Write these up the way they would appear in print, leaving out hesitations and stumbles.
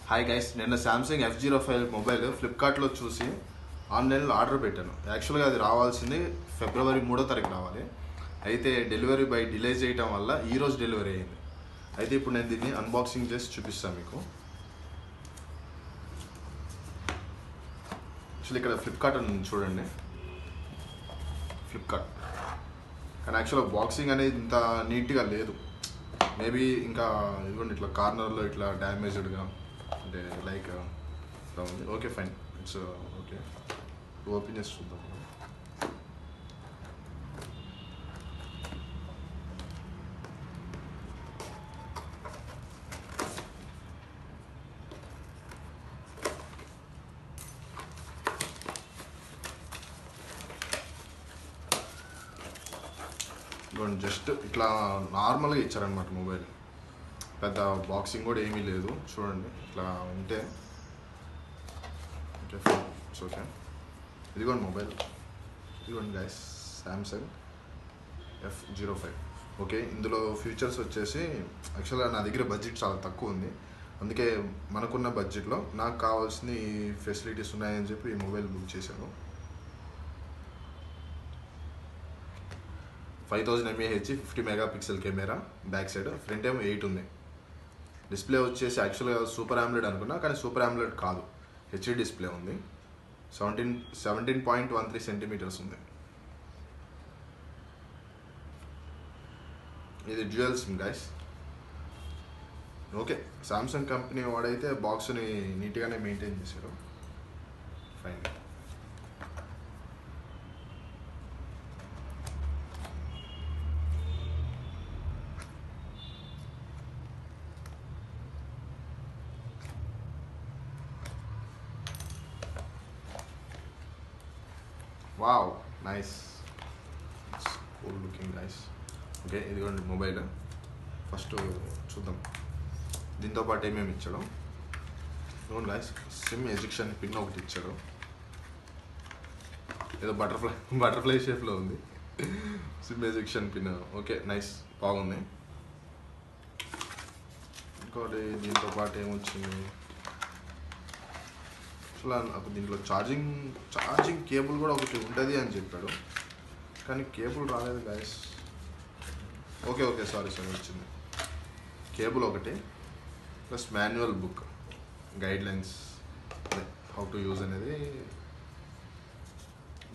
Hi guys, నిన్న Samsung F05 mobile ఫ్లిప్కార్ట్లో చూసి ఆన్లైన్లో ఆర్డర్ పెట్టాను. యాక్చువల్గా అది రావాల్సింది ఫిబ్రవరి 3వ తారీఖు రావాలి. అయితే డెలివరీ బై డిలే చేయడం వల్ల ఈరోజు డెలివరీ అయింది. అయితే ఇప్పుడు నేను దీన్ని అన్బాక్సింగ్ చేసి చూపిస్తాను మీకు. యాక్చువల్లీ ఇక్కడ ఫ్లిప్కార్ట్ అని చూడండి, ఫ్లిప్కార్ట్. కానీ యాక్చువల్గా బాక్సింగ్ అనేది ఇంత నీట్గా లేదు. మేబీ ఇంకా ఇదిగోండి ఇట్లా కార్నర్లో ఇట్లా డ్యామేజ్డ్గా అంటే లైక్ ఇట్లా ఉంది. Okay fine, it's okay. Open చేసి చూద్దాం. జస్ట్ ఇట్లా నార్మల్గా ఇచ్చారనమాట మొబైల్. పెద్ద బాక్సింగ్ కూడా ఏమీ లేదు. చూడండి ఇట్లా ఉంటే ఓకే ఫైన్, ఇట్స్ ఓకే. ఇదిగోండి మొబైల్, ఇదిగోండి గైస్, సామ్సంగ్ F05. ఓకే, ఇందులో ఫీచర్స్ వచ్చేసి యాక్చువల్గా నా దగ్గర బడ్జెట్ చాలా తక్కువ ఉంది. అందుకే మనకున్న బడ్జెట్లో నాకు కావాల్సిన ఫెసిలిటీస్ ఉన్నాయని చెప్పి ఈ మొబైల్ బుక్ చేశాను. 5000 mAh 50 megapixel camera, back side, front ఏమో 8 ఉంది. డిస్ప్లే వచ్చేసి యాక్చువల్గా సూపర్ ఆమ్లెడ్ అనుకున్నా, కానీ సూపర్ ఆమ్లెడ్ కాదు, హెచ్డి డిస్ప్లే ఉంది. 17.13 సెంటీమీటర్స్ ఉంది. ఇది dual SIM guys. Okay, Samsung company వాడైతే బాక్స్ని నీట్గానే మెయింటైన్ చేశారు. Fine. Wow, nice, cool looking nice. Okay, ఇదిగోండి మొబైల్. ఫస్ట్ చూద్దాం దీంతో పాటు ఏమేమి ఇచ్చాడు. ఇదిగోండి గైస్, సిమ్ ఎజెక్షన్ పిన్ ఒకటి ఇచ్చాడు. ఏదో బటర్ఫ్లై షేప్లో ఉంది SIM ejection pin. Okay nice, బాగుంది. ఇంకోటి దీంతో పాటు ఏమొచ్చింది, నాకు దీంట్లో ఛార్జింగ్ కేబుల్ కూడా ఒకటి ఉంటుంది అని చెప్పాడు, కానీ కేబుల్ రాలేదు గైస్. ఓకే సారీ వచ్చింది కేబుల్ ఒకటి, plus manual book, guidelines how to use అనేది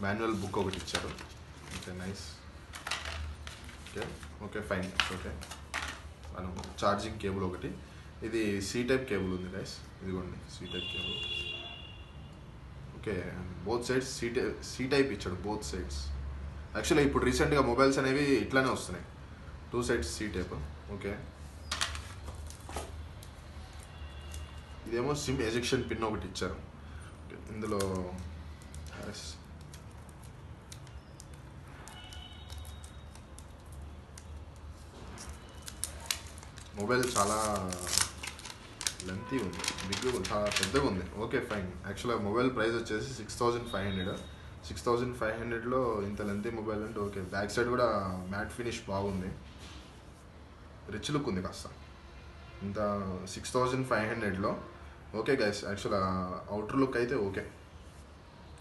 మాన్యువల్ బుక్ ఒకటి ఇచ్చారు. Okay nice. Okay fine, okay. మనం ఛార్జింగ్ కేబుల్ ఒకటి, ఇది సి టైప్ కేబుల్ ఉంది గైస్. ఇదిగోండి C type cable. Okay, both sides C type ఇచ్చాడు, బోత్ సైడ్స్. యాక్చువల్లీ ఇప్పుడు రీసెంట్గా మొబైల్స్ అనేవి ఇట్లానే వస్తున్నాయి, 2 సైడ్స్ సి టైప్. ఓకే, ఇదేమో సిమ్ ఎజెక్షన్ పిన్ ఒకటి ఇచ్చారు. ఇందులో మొబైల్ చాలా లెంతీ ఉంది, బిగ్ ఉంది, చాలా పెద్దగా ఉంది. Okay fine. యాక్చువల్గా మొబైల్ ప్రైస్ వచ్చేసి 6500. 6500లో ఇంత లెంతీ మొబైల్ అంటే ఓకే. బ్యాక్ సైడ్ కూడా మ్యాట్ ఫినిష్ బాగుంది, రిచ్ లుక్ ఉంది కాస్త. ఇంత 6500లో ఓకే గైస్. యాక్చువల్గా అవుటర్ లుక్ అయితే ఓకే,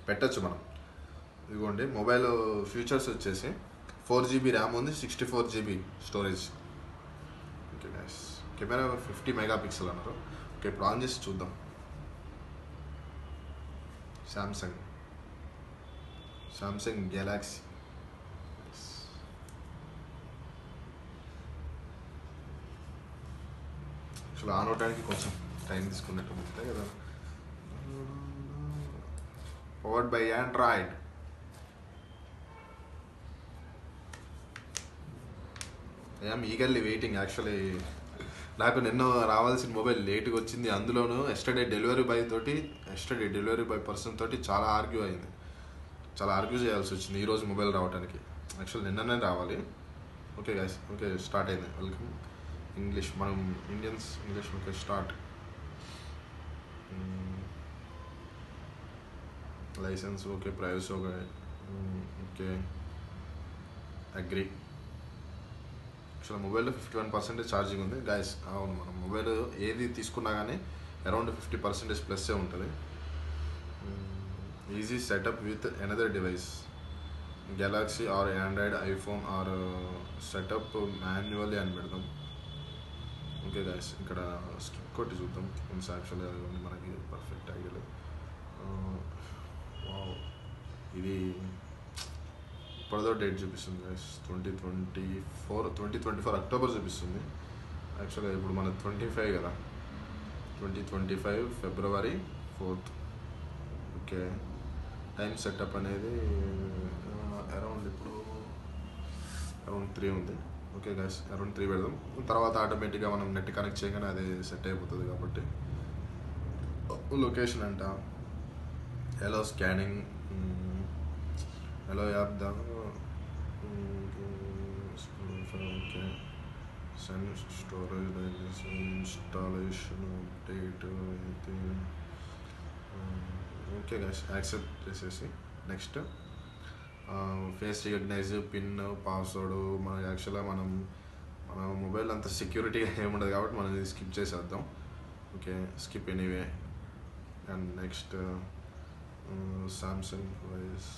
పెట్టచ్చు మనం. ఇదిగోండి మొబైల్ ఫీచర్స్ వచ్చేసి 4GB ర్యామ్ ఉంది, 64GB storage. Okay guys, camera 50 megapixel అన్నారు. ఓకే, ఇప్పుడు ఆన్ చేసి చూద్దాం. Samsung Galaxy. యాక్చువల్ ఆన్ అవడానికి కొంచెం టైం తీసుకున్నట్టు ఉంటాయి కదా. Powered by Android. I'm eagerly waiting. Actually నాకు నిన్న రావాల్సిన మొబైల్ లేట్గా వచ్చింది. అందులోనూ ఎస్టర్డే డెలివరీ బాయ్ పర్సన్ తోటి చాలా ఆర్గ్యూ చేయాల్సి వచ్చింది ఈరోజు మొబైల్ రావడానికి. యాక్చువల్ నిన్ననే రావాలి. ఓకే గైస్, ఓకే స్టార్ట్ అయింది. వెల్కమ్ ఇంగ్లీష్, మనం Indians English. Okay start. Licence okay, privacy okay, agree. యాక్చువల్గా మొబైల్లో 51% ఛార్జింగ్ ఉంది గాయస్. అవును, మనం మొబైల్ ఏది తీసుకున్నా కానీ అరౌండ్ 50% ప్లస్సే ఉంటుంది. Easy setup with another device, Galaxy or Android, iPhone or setup manually అని పెడదాం. ఓకే గైస్, ఇక్కడ స్కిప్ కొట్టి చూద్దాం. కొంచెం యాక్చువల్గా మనకి పర్ఫెక్ట్ ఐడియా లేదు. వావ్, ఇది ఇప్పటిదో డేట్ చూపిస్తుంది గైస్, 2024 అక్టోబర్ చూపిస్తుంది. యాక్చువల్గా ఇప్పుడు మన 25 కదా, 2025 ఫిబ్రవరి 4. ఓకే, టైం సెటప్ అనేది అరౌండ్ ఇప్పుడు అరౌండ్ 3 ఉంది. ఓకే గైస్, అరౌండ్ 3 పెడదాం. తర్వాత ఆటోమేటిక్గా మనం నెట్ కనెక్ట్ చేయగానే అది సెట్ అయిపోతుంది కాబట్టి. లొకేషన్ అంట, హలో స్కానింగ్, హలో యాప్ దా, okay, send storage installation update అయితే. ఓకే గైస్, యాక్సెప్ట్ చేసేసి next face recognise, pin, password. మన యాక్చువల్గా మన మొబైల్ అంత సెక్యూరిటీగా ఏముండదు కాబట్టి మనం ఇది స్కిప్ చేసేద్దాం. Okay, skip anyway. And next Samsung voice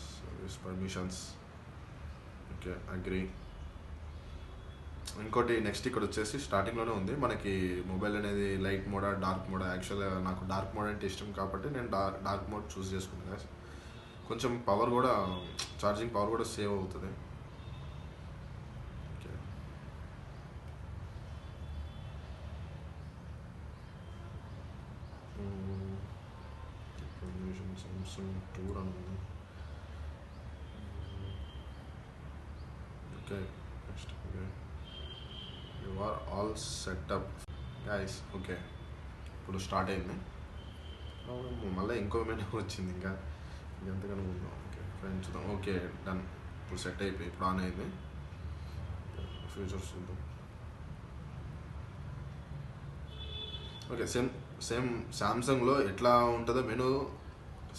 permissions. Okay, agree. ఇంకోటి నెక్స్ట్ ఇక్కడ వచ్చేసి స్టార్టింగ్లోనే ఉంది మనకి మొబైల్ అనేది లైట్ మోడా, డార్క్ మోడా. యాక్చువల్గా నాకు డార్క్ మోడ్ అంటే ఇష్టం కాబట్టి నేను డార్క్ మోడ్ చూస్ చేసుకున్నాను. కొంచెం పవర్ కూడా, ఛార్జింగ్ పవర్ కూడా సేవ్ అవుతుంది. ఓకే, సామ్సంగ్ టూర్ అని ఉంది. Okay, next you are all setup guys. Okay, ఇప్పుడు స్టార్ట్ అయింది. మళ్ళీ ఇంకో మెనూ వచ్చింది, ఇంకా ఎంతగానో ఉందాం. ఓకే ఫైన్, చూద్దాం. ఓకే డన్, ఇప్పుడు సెట్ అయిపోయి ఇప్పుడు ఆన్ అయింది. ఫ్యూచర్స్ చూద్దాం. ఓకే, సేమ్ సామ్సంగ్లో ఎట్లా ఉంటుందో మెనూ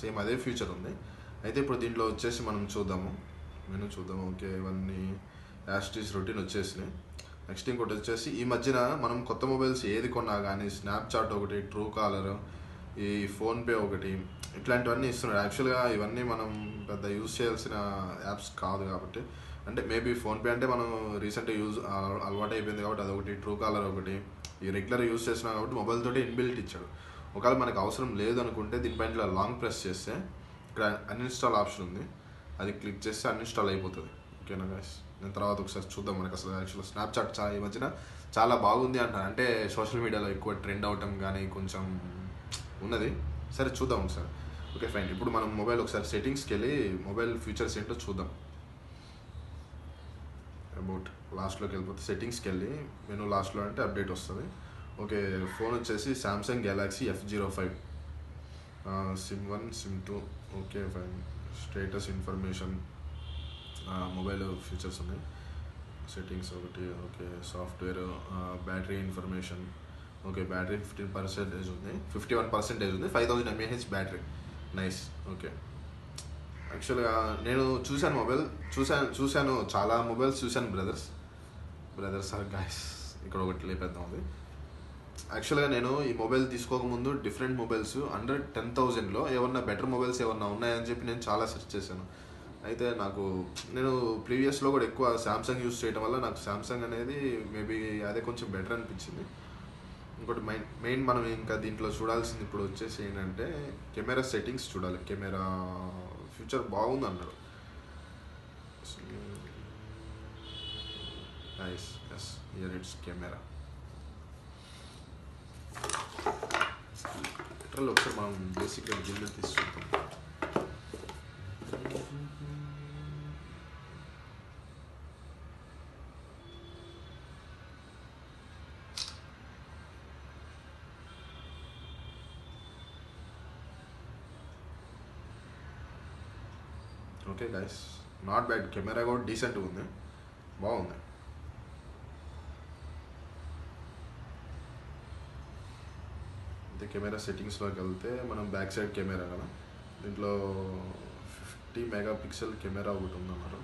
సేమ్ అదే ఫ్యూచర్ ఉంది. అయితే ఇప్పుడు దీంట్లో వచ్చేసి మనం చూద్దాము, మెనూ చూద్దాము. ఓకే, ఇవన్నీ యాస్టీస్ రొటీన్ వచ్చేసినాయి. నెక్స్ట్ ఇంకోటి వచ్చేసి ఈ మధ్యన మనం కొత్త మొబైల్స్ ఏది కొన్నా కానీ స్నాప్చాట్ ఒకటి, ట్రూ కాలర్, ఈ ఫోన్పే ఒకటి, ఇట్లాంటివన్నీ ఇస్తున్నాడు. యాక్చువల్గా ఇవన్నీ మనం పెద్ద యూజ్ చేయాల్సిన యాప్స్ కాదు కాబట్టి, అంటే మేబీ ఫోన్పే అంటే మనం రీసెంట్గా అలవాటు అయిపోయింది కాబట్టి అదొకటి, ట్రూ కాలర్ ఒకటి, ఈ రెగ్యులర్ యూజ్ చేస్తున్నాం కాబట్టి మొబైల్ తోటి ఇన్బిల్ట్ ఇచ్చాడు. ఒకవేళ మనకు అవసరం లేదు అనుకుంటే దీనిపైన ఇలా లాంగ్ ప్రెస్ చేస్తే ఇక్కడ అన్ఇన్స్టాల్ ఆప్షన్ ఉంది, అది క్లిక్ చేస్తే అన్ఇన్స్టాల్ అయిపోతుంది. ఓకేనా గైస్, నేను తర్వాత ఒకసారి చూద్దాం. మనకు అసలు యాక్చువల్గా స్నాప్చాట్ ఈ మధ్యన చాలా బాగుంది అంటారు, అంటే సోషల్ మీడియాలో ఎక్కువ ట్రెండ్ అవటం కానీ కొంచెం ఉన్నది. సరే చూద్దాం ఒకసారి. ఓకే ఫైన్, ఇప్పుడు మనం మొబైల్ ఒకసారి సెట్టింగ్స్కి వెళ్ళి మొబైల్ ఫీచర్స్ ఏంటో చూద్దాం. అబౌట్ లాస్ట్లోకి వెళ్ళిపోతే సెట్టింగ్స్కి వెళ్ళి మెనూ లాస్ట్లో అంటే అప్డేట్ వస్తుంది. ఓకే, ఫోన్ వచ్చేసి Samsung Galaxy F05, SIM 1, SIM 2. Okay fine, status information, mobile features ఉన్నాయి, సెట్టింగ్స్ ఒకటి. Okay, software, battery information. Okay, battery 15% ఉంది, 51% ఉంది, 5000 mAh బ్యాటరీ. నైస్. ఓకే, యాక్చువల్గా నేను చూశాను చాలా మొబైల్స్ చూశాను బ్రదర్స్ ఆర్ గాయస్. ఇక్కడ ఒకటి లేపేద్దాం. అది యాక్చువల్గా నేను ఈ మొబైల్ తీసుకోకముందు డిఫరెంట్ మొబైల్స్ అండర్ 10,000లో ఏమన్నా బెటర్ మొబైల్స్ ఏమన్నా ఉన్నాయని చెప్పి నేను చాలా సెర్చ్ చేశాను. అయితే నేను ప్రీవియస్లో కూడా ఎక్కువ శాంసంగ్ యూస్ చేయడం వల్ల నాకు శాంసంగ్ అనేది మేబీ అదే కొంచెం బెటర్ అనిపించింది. ఇంకోటి మెయిన్ మనం ఇంకా దీంట్లో చూడాల్సింది ఇప్పుడు వచ్చేసి ఏంటంటే కెమెరా సెట్టింగ్స్ చూడాలి. కెమెరా ఫ్యూచర్ బాగుంది అన్నాడు. Nice, yes, here it's camera. ఒకసారి మనం బేసిక్గా జిల్లు తీసుకుంటాం. Okay guys, not bad, camera కూడా డీసెంట్గా ఉంది, బాగుంది. అయితే కెమెరా సెట్టింగ్స్లోకి వెళ్తే మనం బ్యాక్ సైడ్ కెమెరా కదా, దీంట్లో 50 మెగాపిక్సెల్ కెమెరా ఒకటి ఉందన్నారు.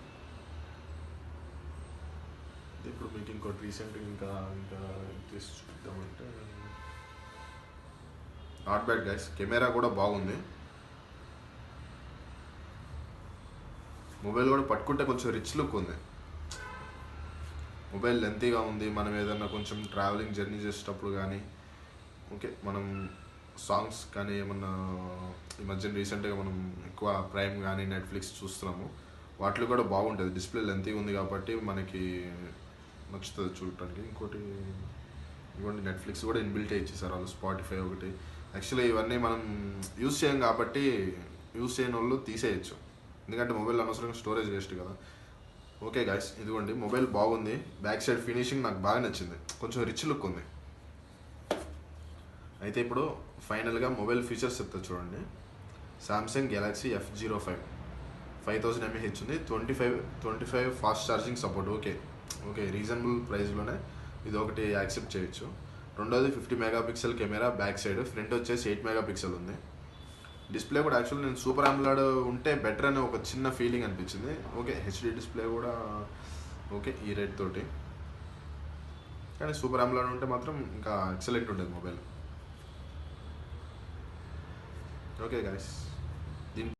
ఇప్పుడు మీకు ఇంకోటి రీసెంట్గా ఇంకా తీసి చూద్దామంటే నాట్ బ్యాడ్ గైస్, కెమెరా కూడా బాగుంది. మొబైల్ కూడా పట్టుకుంటే కొంచెం రిచ్ లుక్ ఉంది. మొబైల్ లెంతీగా ఉంది, మనం ఏదన్నా కొంచెం ట్రావెలింగ్ జర్నీ చేసేటప్పుడు కానీ, ఓకే మనం సాంగ్స్ కానీ ఏమన్నా ఈ మధ్య రీసెంట్గా మనం ఎక్కువ ప్రైమ్ కానీ నెట్ఫ్లిక్స్ చూస్తున్నాము, వాటిలో కూడా బాగుంటుంది. డిస్ప్లే లెంతీగా ఉంది కాబట్టి మనకి నచ్చుతుంది చూడటానికి. ఇంకోటి నెట్ఫ్లిక్స్ కూడా ఇన్బిల్ట్ ఇచ్చేసారు వాళ్ళు, స్పాటిఫై ఒకటి. యాక్చువల్లీ ఇవన్నీ మనం యూజ్ చేయం కాబట్టి యూజ్ చేయని వాళ్ళు తీసేయచ్చు, ఎందుకంటే మొబైల్ అనవసరంగా స్టోరేజ్ వేస్ట్ కదా. ఓకే గాయస్, ఇదిగోండి మొబైల్ బాగుంది. బ్యాక్ సైడ్ ఫినిషింగ్ నాకు బాగా నచ్చింది, కొంచెం రిచ్ లుక్ ఉంది. అయితే ఇప్పుడు ఫైనల్గా మొబైల్ ఫీచర్స్ చెప్తా చూడండి. సామ్సంగ్ గెలాక్సీ F05 5000 mAh ఉంది, 25 fast charging support. Okay reasonable ప్రైస్లోనే ఇది ఒకటి యాక్సెప్ట్ చేయొచ్చు. రెండోది 50 megapixel camera back side, front వచ్చేసి 8 మెగాపిక్సెల్ ఉంది. డిస్ప్లే కూడా యాక్చువల్లీ నేను సూపర్ AMOLED ఉంటే బెటర్ అనే ఒక చిన్న ఫీలింగ్ అనిపించింది. ఓకే హెచ్డి డిస్ప్లే కూడా ఓకే ఈ రేట్ తోటి, కానీ సూపర్ AMOLED ఉంటే మాత్రం ఇంకా ఎక్సలెంట్ ఉండేది మొబైల్. Okay guys.